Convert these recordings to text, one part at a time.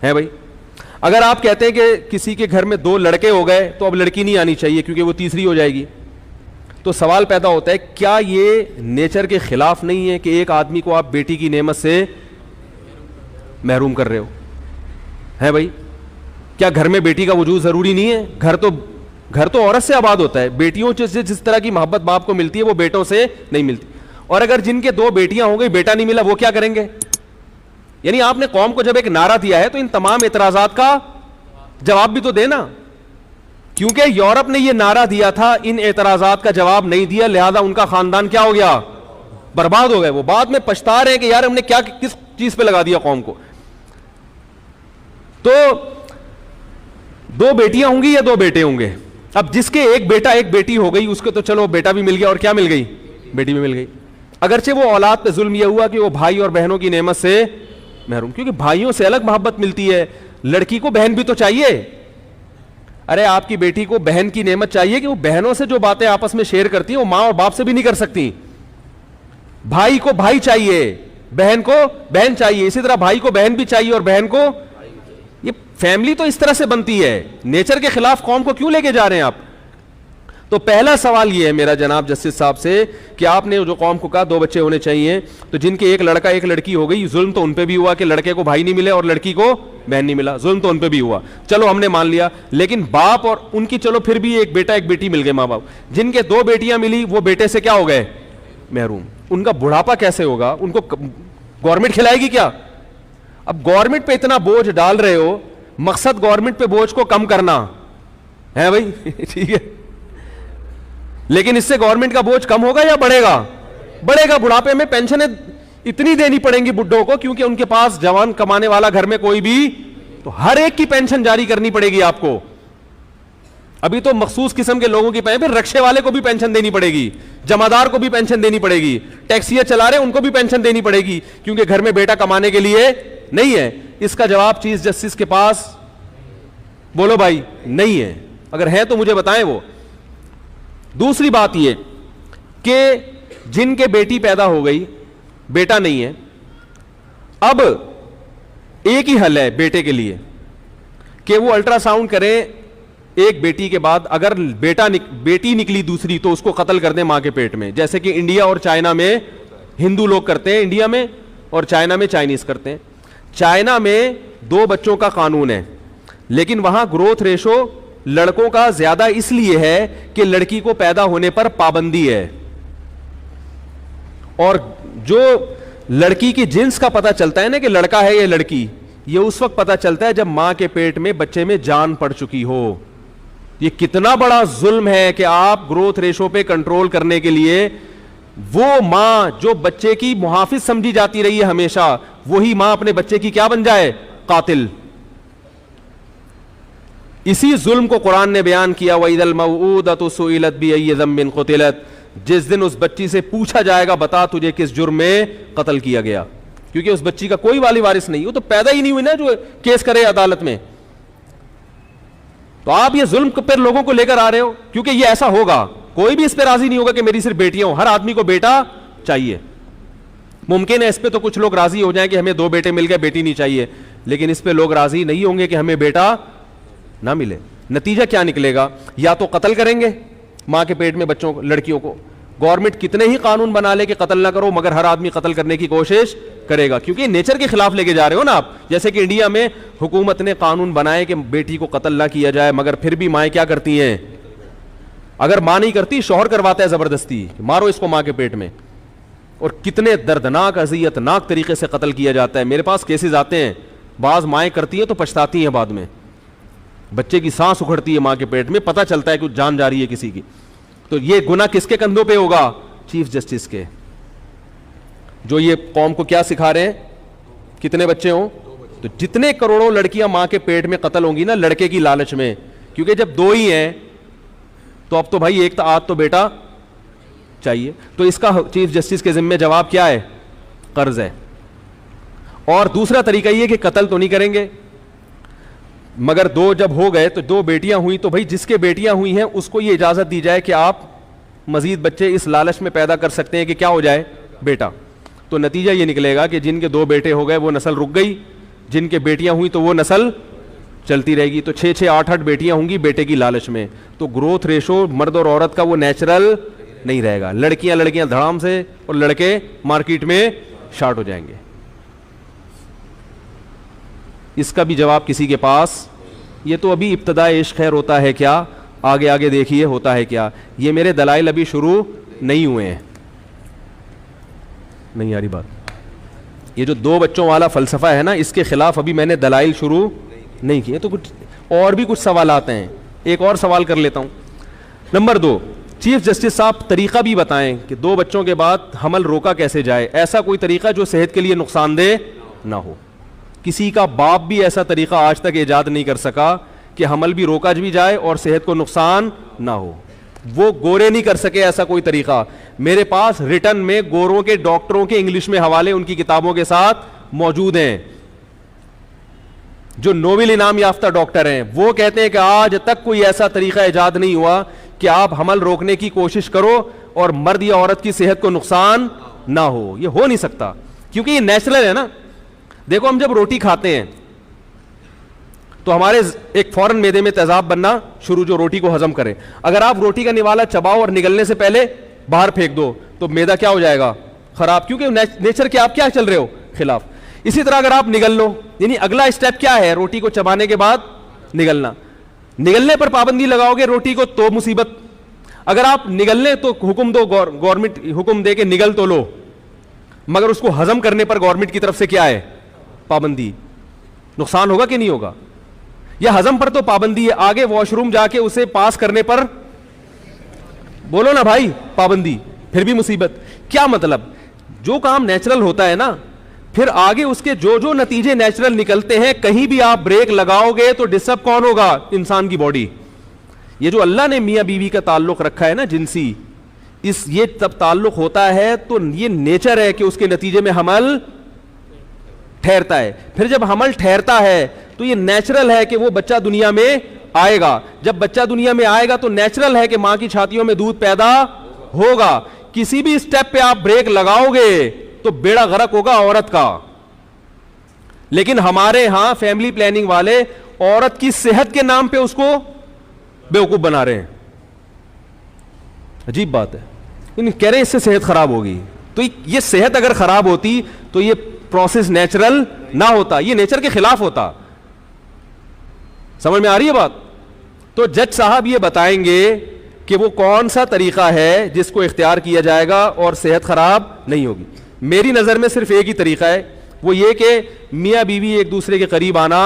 ہے بھائی. اگر آپ کہتے ہیں کہ کسی کے گھر میں 2 لڑکے ہو گئے تو اب لڑکی نہیں آنی چاہیے کیونکہ وہ تیسری ہو جائے گی, تو سوال پیدا ہوتا ہے کیا یہ نیچر کے خلاف نہیں ہے کہ ایک آدمی کو آپ بیٹی کی نعمت سے محروم کر رہے ہو؟ ہے بھائی, کیا گھر میں بیٹی کا وجود ضروری نہیں ہے؟ گھر تو عورت سے آباد ہوتا ہے. بیٹیوں سے جس طرح کی محبت باپ کو ملتی ہے وہ بیٹوں سے نہیں ملتی. اور اگر جن کے 2 بیٹیاں ہو گئی, بیٹا نہیں ملا, وہ کیا کریں گے؟ یعنی آپ نے قوم کو جب ایک نعرہ دیا ہے تو ان تمام اعتراضات کا جواب بھی تو دینا, کیونکہ یورپ نے یہ نعرہ دیا تھا, ان اعتراضات کا جواب نہیں دیا, لہذا ان کا خاندان کیا ہو گیا؟ برباد ہو گئے. وہ بعد میں پچھتا رہے ہیں کہ یار ہم نے کیا کس چیز پہ لگا دیا قوم کو. تو 2 بیٹیاں ہوں گی یا 2 بیٹے ہوں گے؟ اب جس کے ایک بیٹا ایک بیٹی ہو گئی اس کو تو چلو بیٹا بھی مل گیا, اور کیا مل گئی؟ بیٹی بھی مل گئی. اگرچہ وہ اولاد پہ ظلم یہ ہوا کہ وہ بھائی اور بہنوں کی نعمت سے محروم, کیونکہ بھائیوں سے الگ محبت ملتی ہے. لڑکی کو بہن بھی تو چاہیے. ارے آپ کی بیٹی کو بہن کی نعمت چاہیے کہ وہ بہنوں سے جو باتیں آپس میں شیئر کرتی ہیں وہ ماں اور باپ سے بھی نہیں کر سکتی. بھائی کو بھائی چاہیے, بہن کو بہن چاہیے, اسی طرح بھائی کو بہن بھی چاہیے اور بہن کو. یہ فیملی تو اس طرح سے بنتی ہے. نیچر کے خلاف قوم کو کیوں لے کے جا رہے ہیں آپ؟ تو پہلا سوال یہ ہے میرا جناب جسٹس صاحب سے کہ آپ نے جو قوم کو کہا 2 بچے ہونے چاہیے, تو جن کے ایک لڑکا ایک لڑکی ہو گئی, ظلم تو ان پہ بھی ہوا کہ لڑکے کو بھائی نہیں ملے اور لڑکی کو بہن نہیں ملا, ظلم تو ان پہ بھی ہوا, چلو ہم نے مان لیا. لیکن باپ اور ان کی چلو پھر بھی ایک بیٹا ایک بیٹی مل گئے ماں باپ, جن کے 2 بیٹیاں ملی وہ بیٹے سے کیا ہو گئے؟ محروم. ان کا بڑھاپا کیسے ہوگا؟ ان کو گورنمنٹ کھلائے گی کیا؟ اب گورنمنٹ پہ اتنا بوجھ ڈال رہے ہو, مقصد گورنمنٹ پہ بوجھ کو کم کرنا ہے بھائی, ٹھیک ہے, لیکن اس سے گورنمنٹ کا بوجھ کم ہوگا یا بڑھے گا؟ بڑھے گا. بڑھاپے میں پینشنیں اتنی دینی پڑیں گی بڈھوں کو, کیونکہ ان کے پاس جوان کمانے والا گھر میں کوئی بھی, تو ہر ایک کی پینشن جاری کرنی پڑے گی آپ کو. ابھی تو مخصوص قسم کے لوگوں کی پھر رکشے والے کو بھی پینشن دینی پڑے گی, جمعدار کو بھی پینشن دینی پڑے گی, ٹیکسیاں چلا رہے ان کو بھی پینشن دینی پڑے گی, کیونکہ گھر میں بیٹا کمانے کے لیے نہیں ہے. اس کا جواب چیف جسٹس کے پاس بولو بھائی نہیں ہے. اگر ہے تو مجھے بتائیں وہ. دوسری بات یہ کہ جن کے بیٹی پیدا ہو گئی بیٹا نہیں ہے, اب ایک ہی حل ہے بیٹے کے لیے کہ وہ الٹرا ساؤنڈ کریں ایک بیٹی کے بعد, اگر بیٹی نکلی دوسری تو اس کو قتل کر دیں ماں کے پیٹ میں, جیسے کہ انڈیا اور چائنا میں ہندو لوگ کرتے ہیں, انڈیا میں, اور چائنا میں چائنیز کرتے ہیں. چائنا میں 2 بچوں کا قانون ہے, لیکن وہاں گروتھ ریشو لڑکوں کا زیادہ اس لیے ہے کہ لڑکی کو پیدا ہونے پر پابندی ہے, اور جو لڑکی کی جنس کا پتہ چلتا ہے نا کہ لڑکا ہے یا لڑکی, یہ اس وقت پتہ چلتا ہے جب ماں کے پیٹ میں بچے میں جان پڑ چکی ہو. یہ کتنا بڑا ظلم ہے کہ آپ گروتھ ریشو پہ کنٹرول کرنے کے لیے وہ ماں جو بچے کی محافظ سمجھی جاتی رہی ہے ہمیشہ, وہی ماں اپنے بچے کی کیا بن جائے؟ قاتل. اسی ظلم کو قرآن نے بیان کیا, وَإِذَا الْمَوْءُودَةُ سُئِلَتْ بِأَيِّ ذَنبٍ قُتِلَتْ, جس دن اس بچی سے پوچھا جائے گا بتا تجھے کس جرم میں قتل کیا گیا, کیونکہ اس بچی کا کوئی والی وارث نہیں, وہ تو پیدا ہی نہیں ہوئی نا جو کیس کرے عدالت میں. تو آپ یہ ظلم پر لوگوں کو لے کر آ رہے ہو, کیونکہ یہ ایسا ہوگا, کوئی بھی اس پہ راضی نہیں ہوگا کہ میری صرف بیٹیاں ہوں, ہر آدمی کو بیٹا چاہیے. ممکن ہے اس پہ تو کچھ لوگ راضی ہو جائیں کہ ہمیں 2 بیٹے مل گئے بیٹی نہیں چاہیے, لیکن اس پہ لوگ راضی نہیں ہوں گے کہ ہمیں بیٹا نہ ملے. نتیجہ کیا نکلے گا؟ یا تو قتل کریں گے ماں کے پیٹ میں بچوں کو, لڑکیوں کو. گورنمنٹ کتنے ہی قانون بنا لے کہ قتل نہ کرو, مگر ہر آدمی قتل کرنے کی کوشش کرے گا, کیونکہ نیچر کے خلاف لے کے جا رہے ہو نا آپ. جیسے کہ انڈیا میں حکومت نے قانون بنائے کہ بیٹی کو قتل نہ کیا جائے, مگر پھر بھی مائیں کیا کرتی ہیں؟ اگر ماں نہیں کرتی شوہر کرواتا ہے زبردستی, مارو اس کو ماں کے پیٹ میں. اور کتنے دردناک اذیت ناک طریقے سے قتل کیا جاتا ہے. میرے پاس کیسز آتے ہیں, بعض مائیں کرتی ہیں تو پچھتاتی ہیں بعد میں, بچے کی سانس اکھڑتی ہے ماں کے پیٹ میں, پتہ چلتا ہے کہ جان جا رہی ہے کسی کی. تو یہ گناہ کس کے کندھوں پہ ہوگا؟ چیف جسٹس کے, جو یہ قوم کو کیا سکھا رہے ہیں, کتنے بچے ہوں. تو جتنے کروڑوں لڑکیاں ماں کے پیٹ میں قتل ہوں گی نا لڑکے کی لالچ میں, کیونکہ جب 2 ہی ہیں تو اب تو بھائی ایک تو آدھ تو بیٹا چاہیے. تو اس کا چیف جسٹس کے ذمہ جواب کیا ہے؟ قرض ہے. اور دوسرا طریقہ یہ کہ قتل تو نہیں کریں گے, مگر 2 جب ہو گئے تو 2 بیٹیاں ہوئی تو بھائی جس کے بیٹیاں ہوئی ہیں اس کو یہ اجازت دی جائے کہ آپ مزید بچے اس لالچ میں پیدا کر سکتے ہیں کہ کیا ہو جائے؟ بیٹا. تو نتیجہ یہ نکلے گا کہ جن کے 2 بیٹے ہو گئے وہ نسل رک گئی, جن کے بیٹیاں ہوئی تو وہ نسل چلتی رہے گی. تو 6 8 بیٹیاں ہوں گی بیٹے کی لالچ میں, تو گروتھ ریشو مرد اور عورت کا وہ نیچرل نہیں رہے گا. لڑکیاں دھڑام سے اور لڑکے مارکیٹ میں شارٹ ہو جائیں گے. اس کا بھی جواب کسی کے پاس, یہ تو ابھی ابتدائے عشق خیر ہوتا ہے کیا, آگے دیکھیے ہوتا ہے کیا. یہ میرے دلائل ابھی شروع نہیں ہوئے ہیں. نہیں آ رہی بات. یہ جو 2 بچوں والا فلسفہ ہے نا, اس کے خلاف ابھی میں نے دلائل شروع نہیں کیے. تو کچھ اور بھی کچھ سوالات ہیں, ایک اور سوال کر لیتا ہوں. نمبر 2, چیف جسٹس صاحب طریقہ بھی بتائیں کہ 2 بچوں کے بعد حمل روکا کیسے جائے. ایسا کوئی طریقہ جو صحت کے لیے نقصان دہ نہ ہو. کسی کا باپ بھی ایسا طریقہ آج تک ایجاد نہیں کر سکا کہ حمل بھی روکا بھی جائے اور صحت کو نقصان نہ ہو. وہ گورے نہیں کر سکے ایسا کوئی طریقہ. میرے پاس ریٹن میں گوروں کے ڈاکٹروں کے انگلش میں حوالے ان کی کتابوں کے ساتھ موجود ہیں, جو نوبل انعام یافتہ ڈاکٹر ہیں. وہ کہتے ہیں کہ آج تک کوئی ایسا طریقہ ایجاد نہیں ہوا کہ آپ حمل روکنے کی کوشش کرو اور مرد یا عورت کی صحت کو نقصان نہ ہو. یہ ہو نہیں سکتا کیونکہ یہ نیچرل ہے نا. دیکھو ہم جب روٹی کھاتے ہیں تو ہمارے ایک فوراً معدے میں تیزاب بننا شروع, جو روٹی کو ہضم کرے. اگر آپ روٹی کا نوالا چباؤ اور نگلنے سے پہلے باہر پھینک دو تو معدہ کیا ہو جائے گا, خراب, کیونکہ نیچر کے آپ کیا چل رہے ہو, خلاف. اسی طرح اگر آپ نگل لو, یعنی اگلا اسٹیپ کیا ہے, روٹی کو چبانے کے بعد نگلنا. نگلنے پر پابندی لگاؤ گے روٹی کو تو مصیبت. اگر آپ نگلنے تو حکم دو, گورنمنٹ حکم دے کے نگل تو لو, مگر اس کو ہضم کرنے پر گورنمنٹ کی طرف سے کیا ہے, پابندی. نقصان ہوگا کہ نہیں ہوگا. یا ہضم پر تو پابندی ہے, آگے واش روم جا کے اسے پاس کرنے پر بولو نا بھائی پابندی, پھر بھی مصیبت. کیا مطلب, جو کام نیچرل ہوتا ہے نا, پھر آگے اس کے جو نتیجے نیچرل نکلتے ہیں, کہیں بھی آپ بریک لگاؤ گے تو ڈسٹرب کون ہوگا, انسان کی باڈی. یہ جو اللہ نے میاں بیوی کا تعلق رکھا ہے نا جنسی, یہ تب تعلق ہوتا ہے تو یہ نیچر ہے کہ اس کے نتیجے میں حمل ٹھہرتا ہے. پھر جب حمل ٹھہرتا ہے تو یہ نیچرل ہے کہ وہ بچہ دنیا میں آئے گا. جب بچہ دنیا میں آئے گا تو نیچرل ہے کہ ماں کی چھاتیوں میں دودھ پیدا ہوگا. کسی بھی اسٹیپ پہ آپ بریک لگاؤ گے تو بیڑا غرق ہوگا عورت کا. لیکن ہمارے ہاں فیملی پلاننگ والے عورت کی صحت کے نام پہ اس کو بیوقوف بنا رہے ہیں. عجیب بات ہے, کہہ رہے ہیں اس سے صحت خراب ہوگی. تو یہ صحت اگر خراب ہوتی تو یہ پروسیس نیچرل نہ ہوتا, یہ نیچر کے خلاف ہوتا. سمجھ میں آ رہی ہے بات. تو جج صاحب یہ بتائیں گے کہ وہ کون سا طریقہ ہے جس کو اختیار کیا جائے گا اور صحت خراب نہیں ہوگی. میری نظر میں صرف ایک ہی طریقہ ہے, وہ یہ کہ میاں بیوی ایک دوسرے کے قریب آنا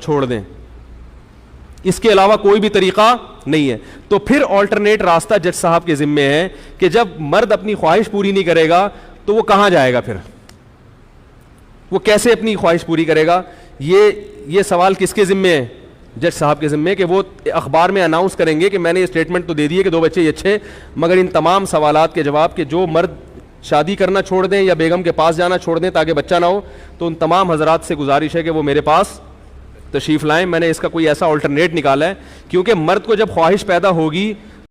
چھوڑ دیں. اس کے علاوہ کوئی بھی طریقہ نہیں ہے. تو پھر آلٹرنیٹ راستہ جج صاحب کے ذمے ہے کہ جب مرد اپنی خواہش پوری نہیں کرے گا تو وہ کہاں جائے گا, پھر وہ کیسے اپنی خواہش پوری کرے گا. یہ سوال کس کے ذمے ہے, جج صاحب کے ذمے, کہ وہ اخبار میں اناؤنس کریں گے کہ میں نے یہ اسٹیٹمنٹ تو دے دی ہے کہ 2 بچے یہ اچھے, مگر ان تمام سوالات کے جواب کہ جو مرد شادی کرنا چھوڑ دیں یا بیگم کے پاس جانا چھوڑ دیں تاکہ بچہ نہ ہو, تو ان تمام حضرات سے گزارش ہے کہ وہ میرے پاس تشریف لائیں. میں نے اس کا کوئی ایسا آلٹرنیٹ نکالا ہے, کیونکہ مرد کو جب خواہش پیدا ہوگی